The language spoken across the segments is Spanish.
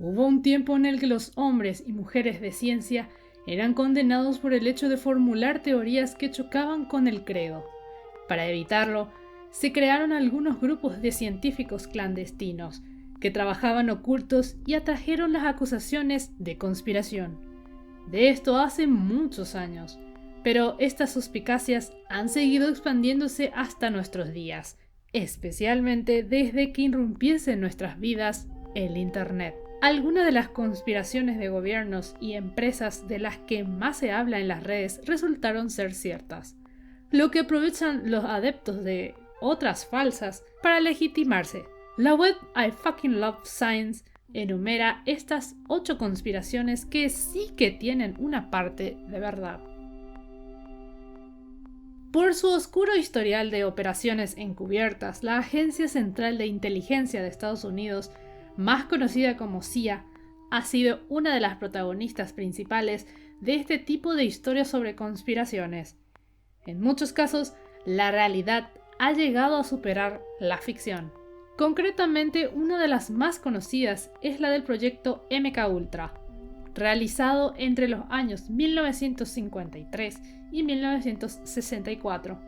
Hubo un tiempo en el que los hombres y mujeres de ciencia eran condenados por el hecho de formular teorías que chocaban con el credo. Para evitarlo, se crearon algunos grupos de científicos clandestinos que trabajaban ocultos y atrajeron las acusaciones de conspiración. De esto hace muchos años, pero estas suspicacias han seguido expandiéndose hasta nuestros días, especialmente desde que irrumpiese en nuestras vidas el Internet. Algunas de las conspiraciones de gobiernos y empresas de las que más se habla en las redes resultaron ser ciertas, lo que aprovechan los adeptos de otras falsas para legitimarse. La web I Fucking Love Science enumera estas 8 conspiraciones que sí que tienen una parte de verdad. Por su oscuro historial de operaciones encubiertas, la Agencia Central de Inteligencia de Estados Unidos, más conocida como CIA, ha sido una de las protagonistas principales de este tipo de historias sobre conspiraciones. En muchos casos, la realidad ha llegado a superar la ficción. Concretamente, una de las más conocidas es la del proyecto MKUltra, realizado entre los años 1953 y 1964.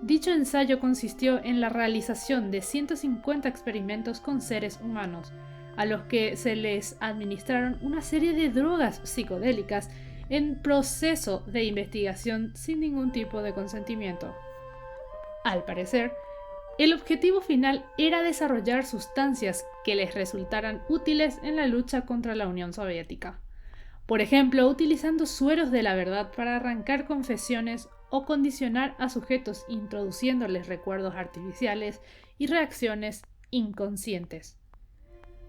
Dicho ensayo consistió en la realización de 150 experimentos con seres humanos, a los que se les administraron una serie de drogas psicodélicas en proceso de investigación sin ningún tipo de consentimiento. Al parecer, el objetivo final era desarrollar sustancias que les resultaran útiles en la lucha contra la Unión Soviética. Por ejemplo, utilizando sueros de la verdad para arrancar confesiones o condicionar a sujetos introduciéndoles recuerdos artificiales y reacciones inconscientes.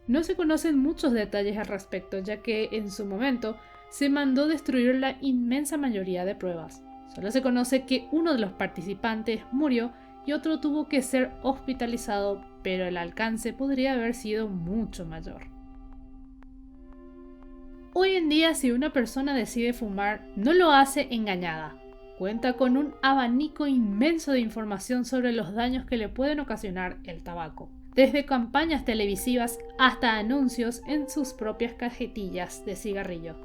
No se conocen muchos detalles al respecto, ya que en su momento se mandó destruir la inmensa mayoría de pruebas. Solo se conoce que uno de los participantes murió y otro tuvo que ser hospitalizado, pero el alcance podría haber sido mucho mayor. Hoy en día, si una persona decide fumar, no lo hace engañada. Cuenta con un abanico inmenso de información sobre los daños que le pueden ocasionar el tabaco, desde campañas televisivas hasta anuncios en sus propias cajetillas de cigarrillo.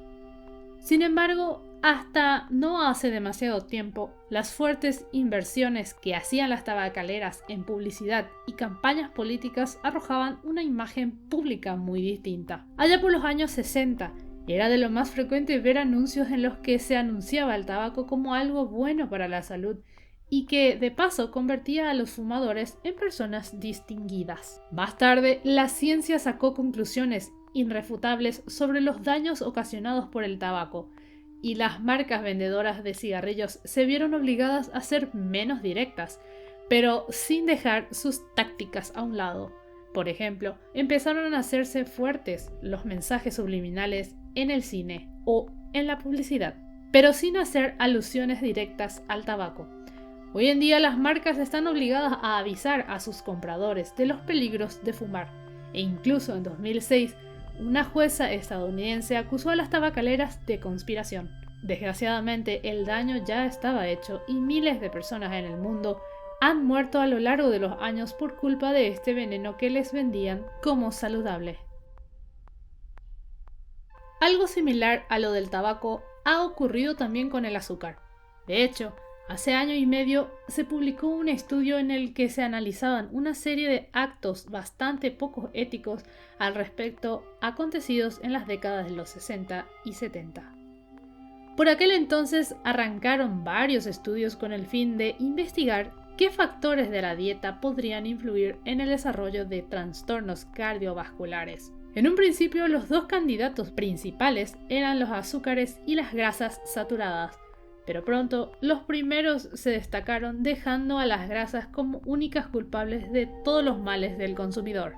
Sin embargo, hasta no hace demasiado tiempo, las fuertes inversiones que hacían las tabacaleras en publicidad y campañas políticas arrojaban una imagen pública muy distinta. Allá por los años 60, era de lo más frecuente ver anuncios en los que se anunciaba el tabaco como algo bueno para la salud y que, de paso, convertía a los fumadores en personas distinguidas. Más tarde, la ciencia sacó conclusiones irrefutables sobre los daños ocasionados por el tabaco, y las marcas vendedoras de cigarrillos se vieron obligadas a ser menos directas, pero sin dejar sus tácticas a un lado. Por ejemplo, empezaron a hacerse fuertes los mensajes subliminales en el cine o en la publicidad, pero sin hacer alusiones directas al tabaco. Hoy en día las marcas están obligadas a avisar a sus compradores de los peligros de fumar, e incluso en 2006, una jueza estadounidense acusó a las tabacaleras de conspiración. Desgraciadamente, el daño ya estaba hecho y miles de personas en el mundo han muerto a lo largo de los años por culpa de este veneno que les vendían como saludable. Algo similar a lo del tabaco ha ocurrido también con el azúcar. De hecho, hace año y medio se publicó un estudio en el que se analizaban una serie de actos bastante poco éticos al respecto acontecidos en las décadas de los 60 y 70. Por aquel entonces arrancaron varios estudios con el fin de investigar qué factores de la dieta podrían influir en el desarrollo de trastornos cardiovasculares. En un principio, los dos candidatos principales eran los azúcares y las grasas saturadas, pero pronto los primeros se destacaron dejando a las grasas como únicas culpables de todos los males del consumidor.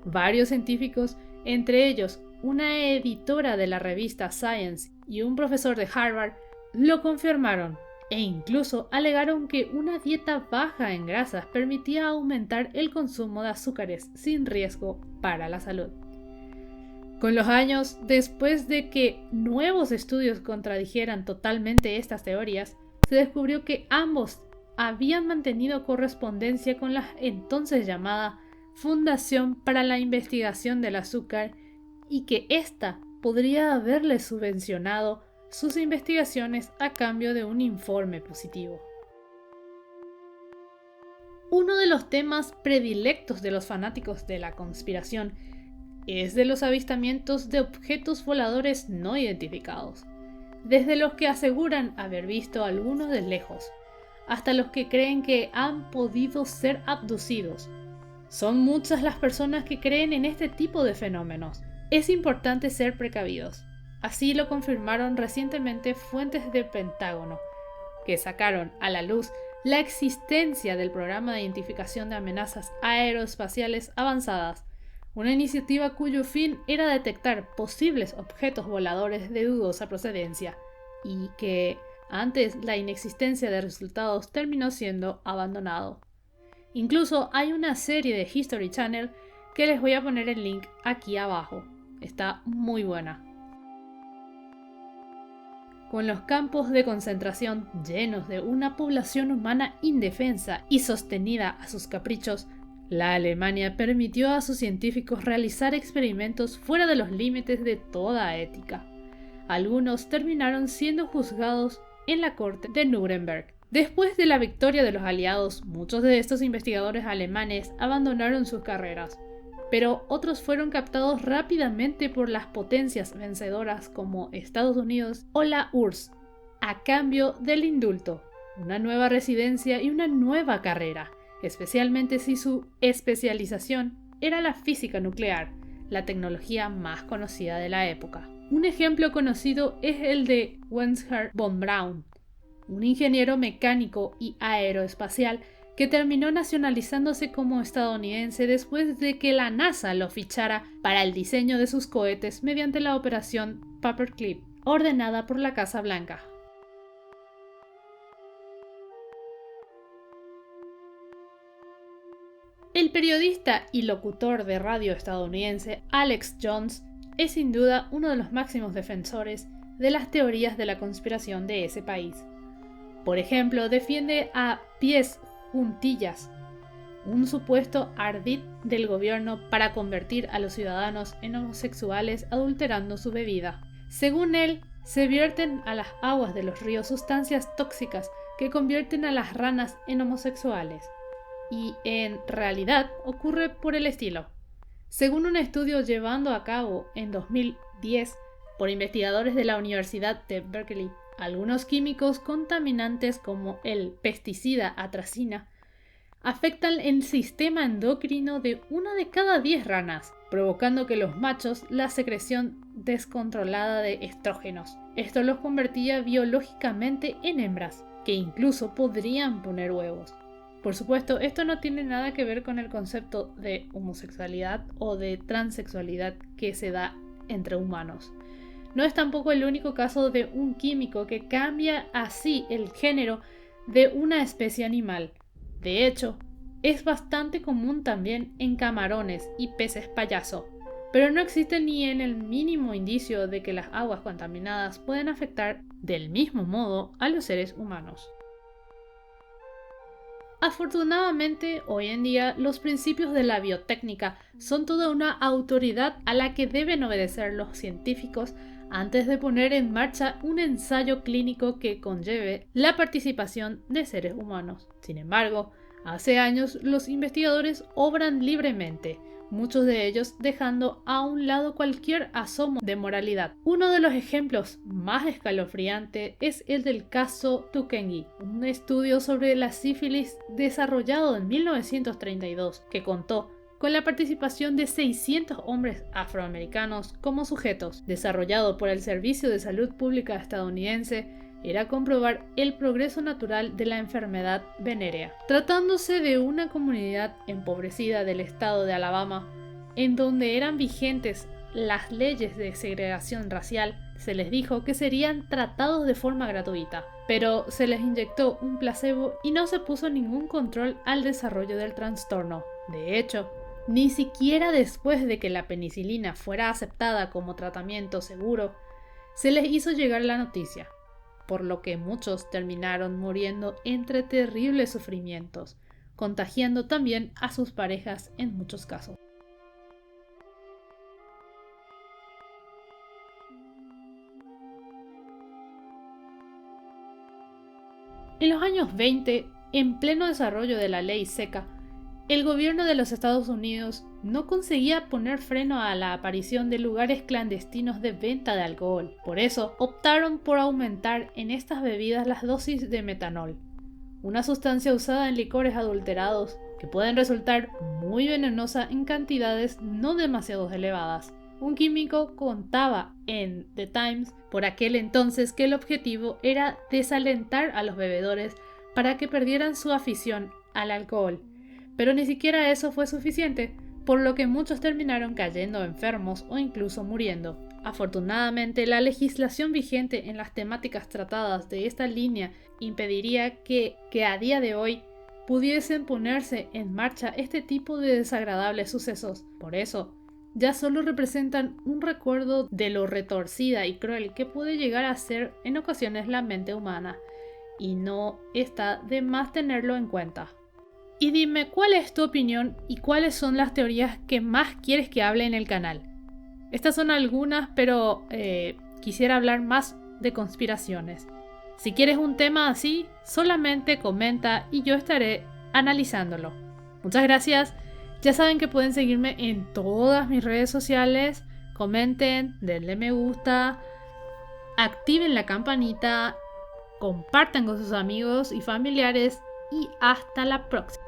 Varios científicos, entre ellos una editora de la revista Science y un profesor de Harvard, lo confirmaron e incluso alegaron que una dieta baja en grasas permitía aumentar el consumo de azúcares sin riesgo para la salud. Con los años, después de que nuevos estudios contradijeran totalmente estas teorías, se descubrió que ambos habían mantenido correspondencia con la entonces llamada Fundación para la Investigación del Azúcar y que ésta podría haberle subvencionado sus investigaciones a cambio de un informe positivo. Uno de los temas predilectos de los fanáticos de la conspiración es de los avistamientos de objetos voladores no identificados, desde los que aseguran haber visto algunos de lejos, hasta los que creen que han podido ser abducidos. Son muchas las personas que creen en este tipo de fenómenos. Es importante ser precavidos. Así lo confirmaron recientemente fuentes del Pentágono, que sacaron a la luz la existencia del Programa de Identificación de Amenazas Aeroespaciales Avanzadas, una iniciativa cuyo fin era detectar posibles objetos voladores de dudosa procedencia, y que, antes la inexistencia de resultados, terminó siendo abandonado. Incluso hay una serie de History Channel que les voy a poner el link aquí abajo. Está muy buena. Con los campos de concentración llenos de una población humana indefensa y sostenida a sus caprichos, la Alemania permitió a sus científicos realizar experimentos fuera de los límites de toda ética. Algunos terminaron siendo juzgados en la corte de Nuremberg. Después de la victoria de los aliados, muchos de estos investigadores alemanes abandonaron sus carreras, pero otros fueron captados rápidamente por las potencias vencedoras como Estados Unidos o la URSS, a cambio del indulto, una nueva residencia y una nueva carrera, especialmente si su especialización era la física nuclear, la tecnología más conocida de la época. Un ejemplo conocido es el de Wernher von Braun, un ingeniero mecánico y aeroespacial que terminó nacionalizándose como estadounidense después de que la NASA lo fichara para el diseño de sus cohetes mediante la operación Paperclip, ordenada por la Casa Blanca. El periodista y locutor de radio estadounidense Alex Jones es sin duda uno de los máximos defensores de las teorías de la conspiración de ese país. Por ejemplo, defiende a pies juntillas un supuesto ardid del gobierno para convertir a los ciudadanos en homosexuales adulterando su bebida. Según él, se vierten a las aguas de los ríos sustancias tóxicas que convierten a las ranas en homosexuales. Y en realidad ocurre por el estilo. Según un estudio llevado a cabo en 2010 por investigadores de la Universidad de Berkeley, algunos químicos contaminantes como el pesticida atracina afectan el sistema endocrino de 1 de cada 10 ranas, provocando que los machos la secreción descontrolada de estrógenos. Esto los convertía biológicamente en hembras, que incluso podrían poner huevos. Por supuesto, esto no tiene nada que ver con el concepto de homosexualidad o de transexualidad que se da entre humanos. No es tampoco el único caso de un químico que cambia así el género de una especie animal. De hecho, es bastante común también en camarones y peces payaso, pero no existe ni en el mínimo indicio de que las aguas contaminadas pueden afectar del mismo modo a los seres humanos. Afortunadamente, hoy en día, los principios de la biotécnica son toda una autoridad a la que deben obedecer los científicos antes de poner en marcha un ensayo clínico que conlleve la participación de seres humanos. Sin embargo, hace años los investigadores obran libremente, muchos de ellos dejando a un lado cualquier asomo de moralidad. Uno de los ejemplos más escalofriantes es el del caso Tukengi, un estudio sobre la sífilis desarrollado en 1932 que contó con la participación de 600 hombres afroamericanos como sujetos. Desarrollado por el Servicio de Salud Pública estadounidense, era comprobar el progreso natural de la enfermedad venérea. Tratándose de una comunidad empobrecida del estado de Alabama, en donde eran vigentes las leyes de segregación racial, se les dijo que serían tratados de forma gratuita, pero se les inyectó un placebo y no se puso ningún control al desarrollo del trastorno. De hecho, ni siquiera después de que la penicilina fuera aceptada como tratamiento seguro, se les hizo llegar la noticia, por lo que muchos terminaron muriendo entre terribles sufrimientos, contagiando también a sus parejas en muchos casos. En los años 20, en pleno desarrollo de la ley seca, el gobierno de los Estados Unidos no conseguía poner freno a la aparición de lugares clandestinos de venta de alcohol. Por eso, optaron por aumentar en estas bebidas las dosis de metanol, una sustancia usada en licores adulterados que pueden resultar muy venenosa en cantidades no demasiado elevadas. Un químico contaba en The Times por aquel entonces que el objetivo era desalentar a los bebedores para que perdieran su afición al alcohol, pero ni siquiera eso fue suficiente, por lo que muchos terminaron cayendo enfermos o incluso muriendo. Afortunadamente, la legislación vigente en las temáticas tratadas de esta línea impediría que a día de hoy pudiesen ponerse en marcha este tipo de desagradables sucesos. Por eso, ya solo representan un recuerdo de lo retorcida y cruel que puede llegar a ser en ocasiones la mente humana, y no está de más tenerlo en cuenta. Y dime, ¿cuál es tu opinión y cuáles son las teorías que más quieres que hable en el canal? Estas son algunas, pero quisiera hablar más de conspiraciones. Si quieres un tema así, solamente comenta y yo estaré analizándolo. Muchas gracias. Ya saben que pueden seguirme en todas mis redes sociales. Comenten, denle me gusta, activen la campanita, compartan con sus amigos y familiares y hasta la próxima.